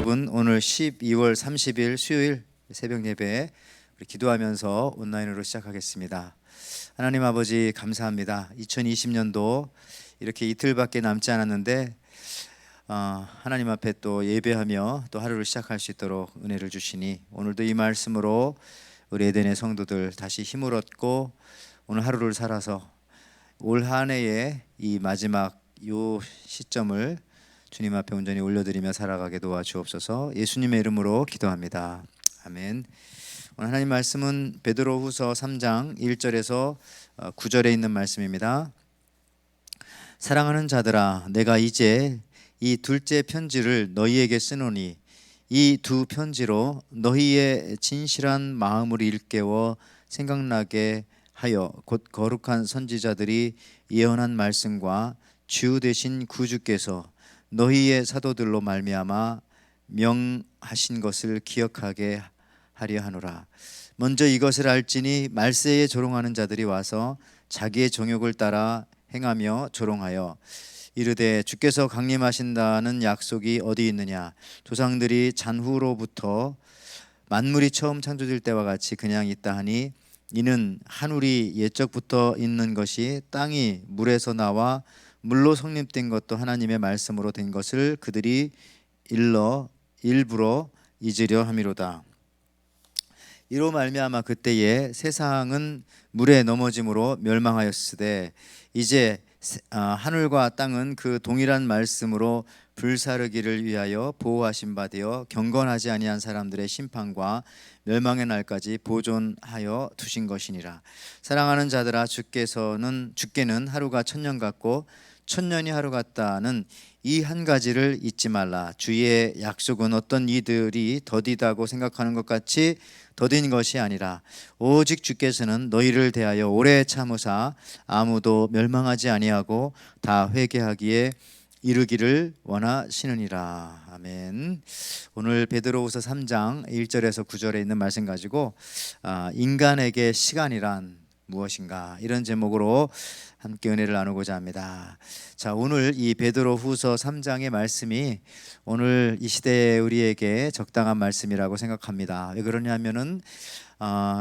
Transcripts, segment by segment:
여러분, 오늘 12월 30일 수요일 새벽 예배 우리 기도하면서 온라인으로 시작하겠습니다. 하나님 아버지 감사합니다. 2020년도 이렇게 이틀밖에 남지 않았는데 하나님 앞에 또 예배하며 또 하루를 시작할 수 있도록 은혜를 주시니 오늘도 이 말씀으로 우리 에덴의 성도들 다시 힘을 얻고 오늘 하루를 살아서 올 한 해의 이 마지막 요 시점을 주님 앞에 온전히 올려드리며 살아가게 도와주옵소서. 예수님의 이름으로 기도합니다. 아멘. 오늘 하나님 말씀은 베드로후서 3장 1절에서 9절에 있는 말씀입니다. 사랑하는 자들아, 내가 이제 이 둘째 편지를 너희에게 쓰노니 이 두 편지로 너희의 진실한 마음을 일깨워 생각나게 하여 곧 거룩한 선지자들이 예언한 말씀과 주 되신 구주께서 너희의 사도들로 말미암아 명하신 것을 기억하게 하려 하노라. 먼저 이것을 알지니 말세에 조롱하는 자들이 와서 자기의 정욕을 따라 행하며 조롱하여 이르되 주께서 강림하신다는 약속이 어디 있느냐. 조상들이 잔후로부터 만물이 처음 창조될 때와 같이 그냥 있다 하니 이는 하늘이 옛적부터 있는 것이 땅이 물에서 나와 물로 성립된 것도 하나님의 말씀으로 된 것을 그들이 일부러 잊으려 함이로다. 이로 말미암아 그때에 세상은 물에 넘어짐으로 멸망하였으되 이제 하늘과 땅은 그 동일한 말씀으로 불사르기를 위하여 보호하신 바 되어 경건하지 아니한 사람들의 심판과 멸망의 날까지 보존하여 두신 것이니라. 사랑하는 자들아, 주께는 하루가 천년 같고 천년이 하루 같다는 이 한 가지를 잊지 말라. 주의 약속은 어떤 이들이 더디다고 생각하는 것 같이 더딘 것이 아니라 오직 주께서는 너희를 대하여 오래 참으사 아무도 멸망하지 아니하고 다 회개하기에 이르기를 원하시느니라. 아멘. 오늘 베드로후서 3장 1절에서 9절에 있는 말씀 가지고 인간에게 시간이란 무엇인가, 이런 제목으로 함께 은혜를 나누고자 합니다. 자, 오늘 이 베드로후서 3장의 말씀이 오늘 이 시대에 우리에게 적당한 말씀이라고 생각합니다. 왜 그러냐면은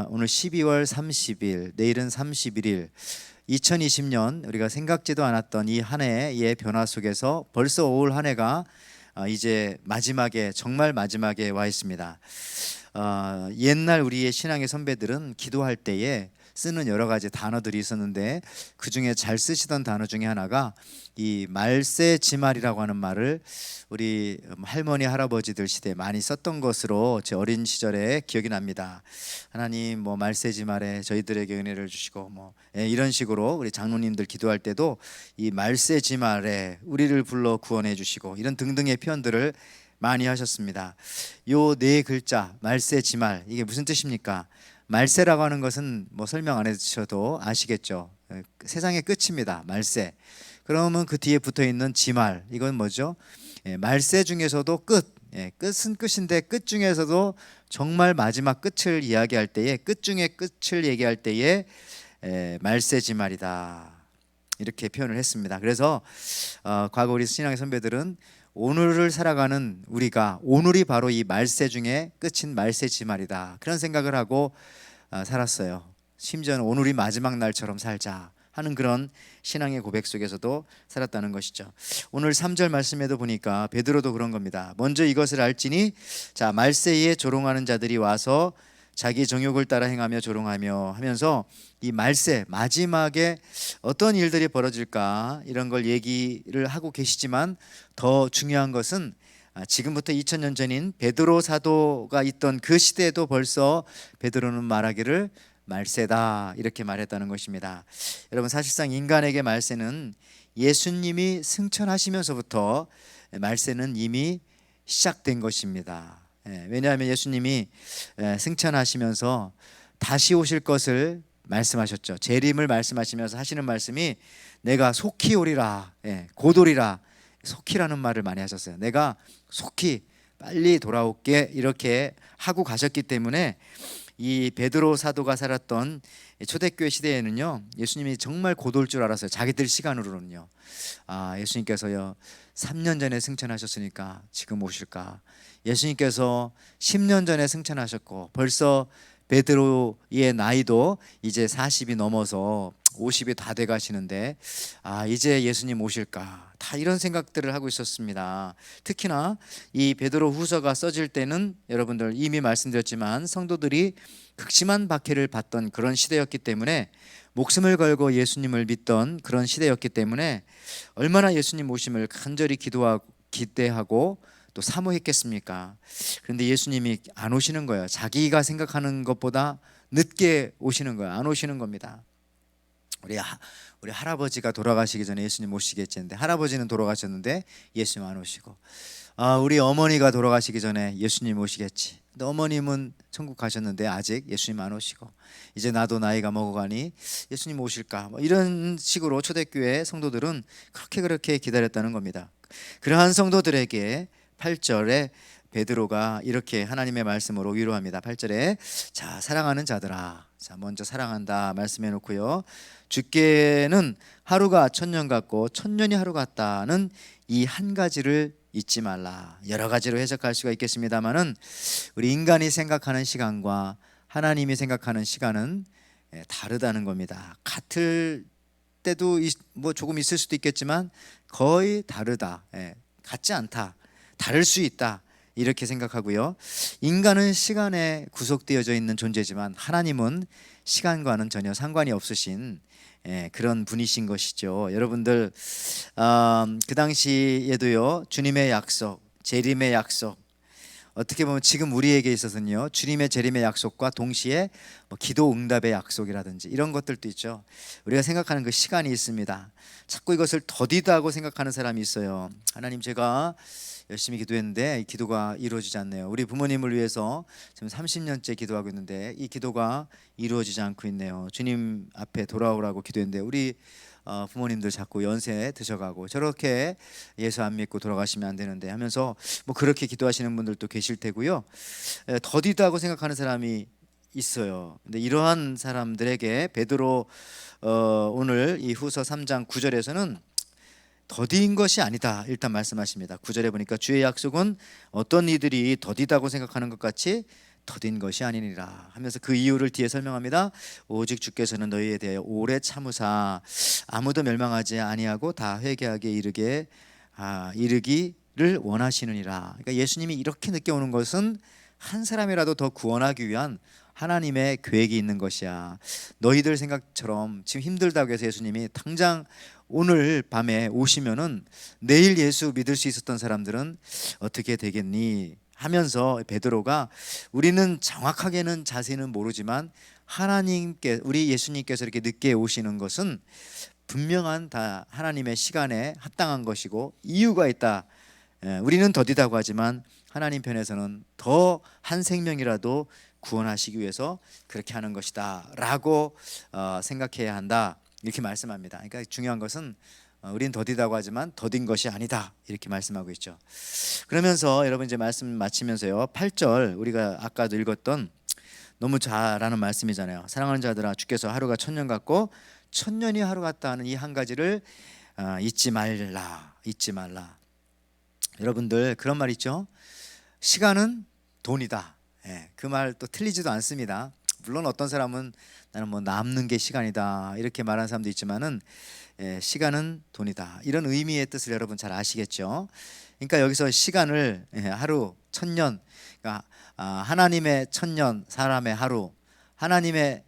오늘 12월 30일, 내일은 31일, 2020년 우리가 생각지도 않았던 이 한 해의 변화 속에서 벌써 올 한 해가 이제 마지막에, 정말 마지막에 와 있습니다. 옛날 우리의 신앙의 선배들은 기도할 때에 쓰는 여러 가지 단어들이 있었는데 그 중에 잘 쓰시던 단어 중에 하나가 이 말세지말이라고 하는 말을 우리 할머니 할아버지들 시대에 많이 썼던 것으로 제 어린 시절에 기억이 납니다. 하나님 말세지말에 저희들에게 은혜를 주시고 이런 식으로 우리 장로님들 기도할 때도 이 말세지말에 우리를 불러 구원해 주시고 이런 등등의 표현들을 많이 하셨습니다. 요 네 글자 말세지말, 이게 무슨 뜻입니까? 말세라고 하는 것은 설명 안 해주셔도 아시겠죠. 세상의 끝입니다. 말세. 그러면 그 뒤에 붙어있는 지말, 이건 뭐죠? 말세 중에서도 끝. 끝은 끝인데 끝 중에서도 정말 마지막 끝을 이야기할 때에, 끝 중에 끝을 얘기할 때에 말세지말이다, 이렇게 표현을 했습니다. 그래서 과거 우리 신앙의 선배들은 오늘을 살아가는 우리가, 오늘이 바로 이 말세 중에 끝인 말세지말이다, 그런 생각을 하고 살았어요. 심지어는 오늘이 마지막 날처럼 살자 하는 그런 신앙의 고백 속에서도 살았다는 것이죠. 오늘 3절 말씀에도 보니까 베드로도 그런 겁니다. 먼저 이것을 알지니, 자, 말세에 조롱하는 자들이 와서 자기 정욕을 따라 행하며 조롱하며 하면서 이 말세 마지막에 어떤 일들이 벌어질까, 이런 걸 얘기를 하고 계시지만 더 중요한 것은 지금부터 2000년 전인 베드로 사도가 있던 그 시대에도 벌써 베드로는 말하기를 말세다, 이렇게 말했다는 것입니다. 여러분, 사실상 인간에게 말세는 예수님이 승천하시면서부터 말세는 이미 시작된 것입니다. 왜냐하면 예수님이 승천하시면서 다시 오실 것을 말씀하셨죠. 재림을 말씀하시면서 하시는 말씀이 내가 속히 오리라, 곧 오리라, 속히라는 말을 많이 하셨어요. 내가 속히 빨리 돌아올게, 이렇게 하고 가셨기 때문에 이 베드로 사도가 살았던 초대교회 시대에는요, 예수님이 정말 곧 올 줄 알았어요. 자기들 시간으로는요. 예수님께서요 3년 전에 승천하셨으니까 지금 오실까? 예수님께서 10년 전에 승천하셨고 벌써 베드로의 나이도 이제 40이 넘어서 50이 다 돼 가시는데 이제 예수님 오실까? 다 이런 생각들을 하고 있었습니다. 특히나 이 베드로 후서가 써질 때는 여러분들 이미 말씀드렸지만 성도들이 극심한 박해를 받던 그런 시대였기 때문에 목숨을 걸고 예수님을 믿던 그런 시대였기 때문에 얼마나 예수님 오심을 간절히 기도하고 기대하고 또 사모했겠습니까? 그런데 예수님이 안 오시는 거예요. 자기가 생각하는 것보다 늦게 오시는 거예요. 안 오시는 겁니다. 우리 할아버지가 돌아가시기 전에 예수님 오시겠지 했는데 할아버지는 돌아가셨는데 예수님 안 오시고, 우리 어머니가 돌아가시기 전에 예수님 오시겠지. 근데 어머님은 천국 가셨는데 아직 예수님 안 오시고, 이제 나도 나이가 먹어가니 예수님 오실까? 뭐 이런 식으로 초대교회 성도들은 그렇게 기다렸다는 겁니다. 그러한 성도들에게 8절에 베드로가 이렇게 하나님의 말씀으로 위로합니다. 8절에 자 사랑하는 자들아, 자 먼저 사랑한다 말씀해 놓고요, 주께는 하루가 천년 같고 천년이 하루 같다는 이 한 가지를 잊지 말라. 여러 가지로 해석할 수가 있겠습니다만은 우리 인간이 생각하는 시간과 하나님이 생각하는 시간은 다르다는 겁니다. 같을 때도 뭐 조금 있을 수도 있겠지만 거의 다르다, 같지 않다, 다를 수 있다, 이렇게 생각하고요. 인간은 시간에 구속되어져 있는 존재지만 하나님은 시간과는 전혀 상관이 없으신 그런 분이신 것이죠. 여러분들 그 당시에도요 주님의 약속, 재림의 약속, 어떻게 보면 지금 우리에게 있어서는요 주님의 재림의 약속과 동시에 뭐 기도 응답의 약속이라든지 이런 것들도 있죠. 우리가 생각하는 그 시간이 있습니다. 자꾸 이것을 더디다고 생각하는 사람이 있어요. 하나님, 제가 열심히 기도했는데 이 기도가 이루어지지 않네요. 우리 부모님을 위해서 지금 30년째 기도하고 있는데 이 기도가 이루어지지 않고 있네요. 주님 앞에 돌아오라고 기도했는데 우리 부모님들 자꾸 연세 드셔가고 저렇게 예수 안 믿고 돌아가시면 안 되는데 하면서 뭐 그렇게 기도하시는 분들도 계실 테고요. 더디다고 생각하는 사람이 있어요. 근데 이러한 사람들에게 베드로 오늘 이 후서 3장 9절에서는 더딘 것이 아니다 일단 말씀하십니다. 9절에 보니까 주의 약속은 어떤 이들이 더디다고 생각하는 것 같이 더딘 것이 아니니라 하면서 그 이유를 뒤에 설명합니다. 오직 주께서는 너희에 대하여 오래 참으사 아무도 멸망하지 아니하고 다 회개하게 이르기를 원하시느니라. 그러니까 예수님이 이렇게 늦게 오는 것은 한 사람이라도 더 구원하기 위한 하나님의 계획이 있는 것이야. 너희들 생각처럼 지금 힘들다고 해서 예수님이 당장 오늘 밤에 오시면은 내일 예수 믿을 수 있었던 사람들은 어떻게 되겠니 하면서 베드로가 우리는 정확하게는 자세히는 모르지만 하나님께, 우리 예수님께서 이렇게 늦게 오시는 것은 분명한 다 하나님의 시간에 합당한 것이고 이유가 있다. 우리는 더디다고 하지만 하나님 편에서는 더 한 생명이라도 구원하시기 위해서 그렇게 하는 것이다 라고 생각해야 한다, 이렇게 말씀합니다. 그러니까 중요한 것은 우린 더디다고 하지만 더딘 것이 아니다, 이렇게 말씀하고 있죠. 그러면서 여러분 이제 말씀 마치면서요 8절 우리가 아까도 읽었던 너무 잘하는 말씀이잖아요. 사랑하는 자들아, 주께서 하루가 천년 같고 천년이 하루 같다 하는 이 한 가지를 잊지 말라. 여러분들 그런 말 있죠. 시간은 돈이다. 그 말 또 틀리지도 않습니다. 물론 어떤 사람은 나는 뭐 남는 게 시간이다 이렇게 말하는 사람도 있지만은 시간은 돈이다, 이런 의미의 뜻을 여러분 잘 아시겠죠. 그러니까 여기서 시간을 하루 천년, 그러니까 하나님의 천년 사람의 하루, 하나님의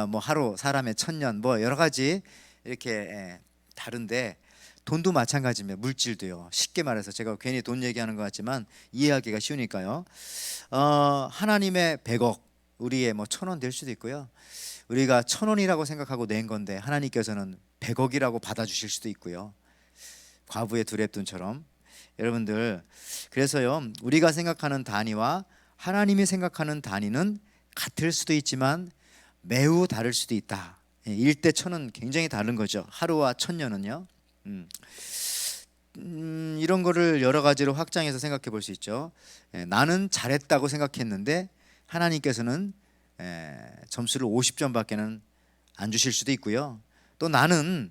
뭐 하루 사람의 천년, 뭐 여러 가지 이렇게 다른데 돈도 마찬가지입니다. 물질도요. 쉽게 말해서 제가 괜히 돈 얘기하는 것 같지만 이해하기가 쉬우니까요. 하나님의 100억 우리의 뭐 1,000원 될 수도 있고요. 우리가 1,000원이라고 생각하고 낸 건데 하나님께서는 100억이라고 받아주실 수도 있고요. 과부의 두 랩돈처럼. 여러분들 그래서요 우리가 생각하는 단위와 하나님이 생각하는 단위는 같을 수도 있지만 매우 다를 수도 있다. 1대 1,000은 굉장히 다른 거죠. 하루와 천년은요. 이런 거를 여러 가지로 확장해서 생각해 볼 수 있죠. 나는 잘했다고 생각했는데 하나님께서는 점수를 50점밖에는 안 주실 수도 있고요. 또 나는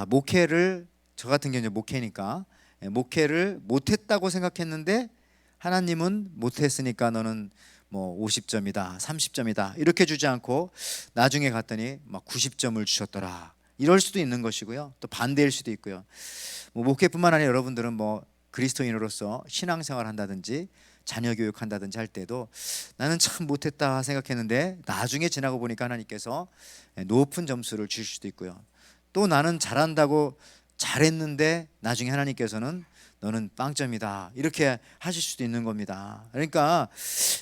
목회를, 저 같은 경우는 목회니까 목회를 못했다고 생각했는데 하나님은 못했으니까 너는 뭐 50점이다 30점이다 이렇게 주지 않고 나중에 갔더니 막 90점을 주셨더라, 이럴 수도 있는 것이고요. 또 반대일 수도 있고요. 뭐 목회뿐만 아니라 여러분들은 뭐 그리스도인으로서 신앙생활 한다든지 자녀 교육한다든지 할 때도 나는 참 못했다 생각했는데 나중에 지나고 보니까 하나님께서 높은 점수를 주실 수도 있고요. 또 나는 잘한다고 잘했는데 나중에 하나님께서는 너는 빵점이다 이렇게 하실 수도 있는 겁니다. 그러니까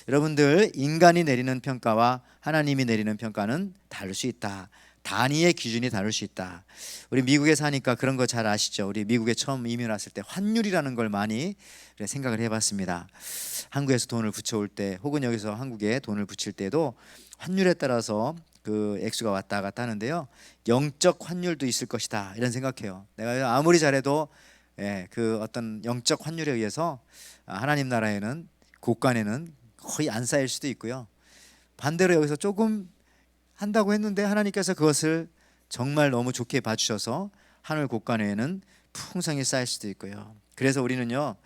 여러분들, 인간이 내리는 평가와 하나님이 내리는 평가는 다를 수 있다. 단위의 기준이 다를 수 있다. 우리 미국에 사니까 그런 거 잘 아시죠? 우리 미국에 처음 이민 왔을 때 환율이라는 걸 많이 생각을 해봤습니다. 한국에서 돈을 붙여올 때 혹은 여기서 한국에 돈을 붙일 때도 환율에 따라서 그 액수가 왔다 갔다 하는데요. 영적 환율도 있을 것이다 이런 생각해요. 내가 아무리 잘해도 그 어떤 영적 환율에 의해서 하나님 나라에는, 곳간에는 거의 안 쌓일 수도 있고요. 반대로 여기서 조금 한다고 했는데 하나님께서 그것을 정말 너무 좋게 봐주셔서 하늘 곳간에는 풍성히 쌓일 수도 있고요. 그래서 우리는요,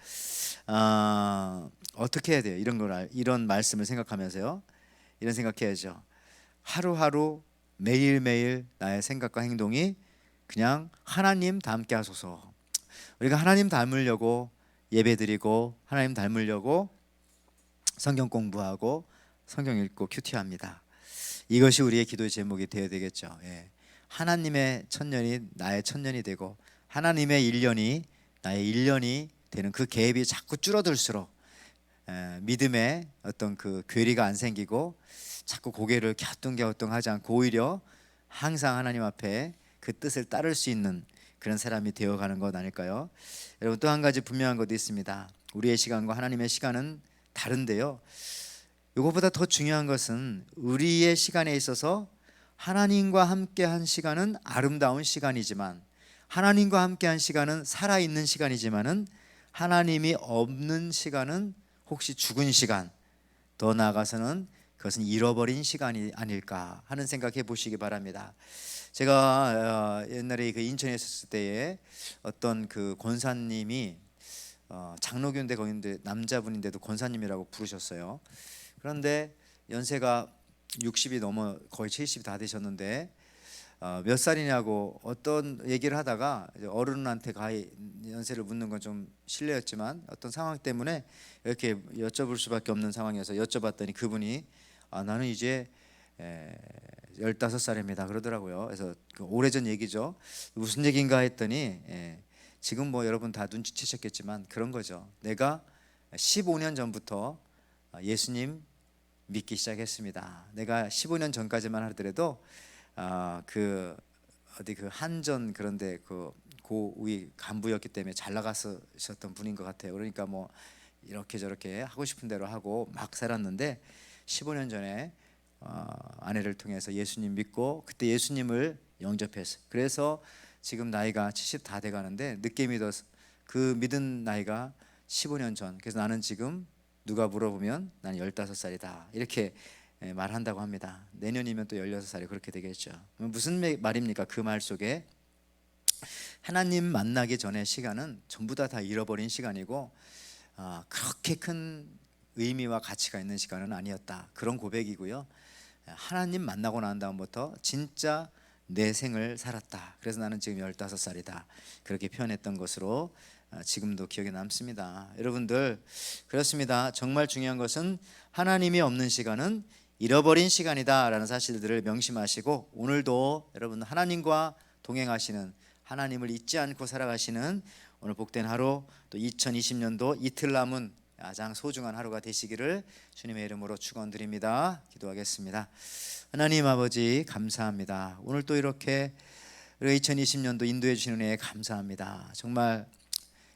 어떻게 해야 돼요? 이런 말씀을 생각하면서요, 이런 생각해야죠. 하루하루 매일매일 나의 생각과 행동이 그냥 하나님 닮게 하소서. 우리가 하나님 닮으려고 예배드리고 하나님 닮으려고 성경 공부하고 성경 읽고 큐티합니다. 이것이 우리의 기도의 제목이 되어야 되겠죠. 하나님의 천년이 나의 천년이 되고 하나님의 1년이 나의 1년이 되는 그 갭이 자꾸 줄어들수록 믿음의 어떤 그 괴리가 안 생기고 자꾸 고개를 갸우뚱갸우뚱하지 않고 오히려 항상 하나님 앞에 그 뜻을 따를 수 있는 그런 사람이 되어가는 것 아닐까요? 여러분, 또 한 가지 분명한 것도 있습니다. 우리의 시간과 하나님의 시간은 다른데요, 이것보다 더 중요한 것은 우리의 시간에 있어서 하나님과 함께한 시간은 아름다운 시간이지만, 하나님과 함께한 시간은 살아있는 시간이지만은 하나님이 없는 시간은 혹시 죽은 시간, 더 나아가서는 그것은 잃어버린 시간이 아닐까 하는 생각해 보시기 바랍니다. 제가 옛날에 그 인천에 있었을 때에 어떤 그 권사님이 장로교인데 거기인데 남자분인데도 권사님이라고 부르셨어요. 그런데 연세가 60이 넘어 거의 70이 다 되셨는데 몇 살이냐고 어떤 얘기를 하다가 어른한테 가히 연세를 묻는 건 좀 실례였지만 어떤 상황 때문에 이렇게 여쭤볼 수밖에 없는 상황이어서 여쭤봤더니 그분이 나는 이제 15살입니다 그러더라고요. 그래서 그 오래전 얘기죠. 무슨 얘기인가 했더니 지금 뭐 여러분 다 눈치채셨겠지만 그런 거죠. 내가 15년 전부터 예수님 믿기 시작했습니다. 내가 15년 전까지만 하더라도 그 어디 그 한전 그런데 그 고위 간부였기 때문에 잘 나가셨던 분인 것 같아요. 그러니까 뭐 이렇게 저렇게 하고 싶은 대로 하고 막 살았는데 15년 전에 아내를 통해서 예수님 믿고 그때 예수님을 영접했어요. 그래서 지금 나이가 70 다 돼가는데 늦게 믿어서 그 믿은 나이가 15년 전. 그래서 나는 지금 누가 물어보면 나는 15살이다 이렇게 말한다고 합니다. 내년이면 또 16살이 그렇게 되겠죠. 무슨 말입니까? 그 말 속에 하나님 만나기 전의 시간은 전부 다 잃어버린 시간이고 그렇게 큰 의미와 가치가 있는 시간은 아니었다, 그런 고백이고요. 하나님 만나고 난 다음부터 진짜 내 생을 살았다. 그래서 나는 지금 15살이다 그렇게 표현했던 것으로 지금도 기억에 남습니다. 여러분들, 그렇습니다. 정말 중요한 것은 하나님이 없는 시간은 잃어버린 시간이다 라는 사실들을 명심하시고 오늘도 여러분 하나님과 동행하시는, 하나님을 잊지 않고 살아가시는 오늘 복된 하루, 또 2020년도 이틀 남은 가장 소중한 하루가 되시기를 주님의 이름으로 축원드립니다. 기도하겠습니다. 하나님 아버지, 감사합니다. 오늘 또 이렇게 2020년도 인도해 주시는 은혜에 감사합니다. 정말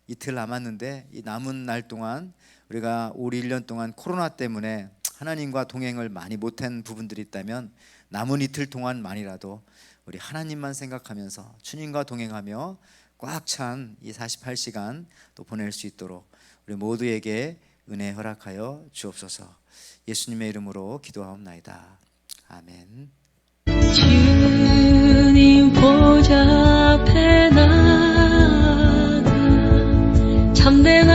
이틀 남았는데 이 남은 날 동안 우리가 올 1년 동안 코로나 때문에 하나님과 동행을 많이 못한 부분들이 있다면 남은 이틀 동안만이라도 우리 하나님만 생각하면서 주님과 동행하며 꽉 찬 이 48시간 또 보낼 수 있도록 우리 모두에게 은혜 허락하여 주옵소서. 예수님의 이름으로 기도하옵나이다. 아멘. 주님 보좌 앞에 나가 참된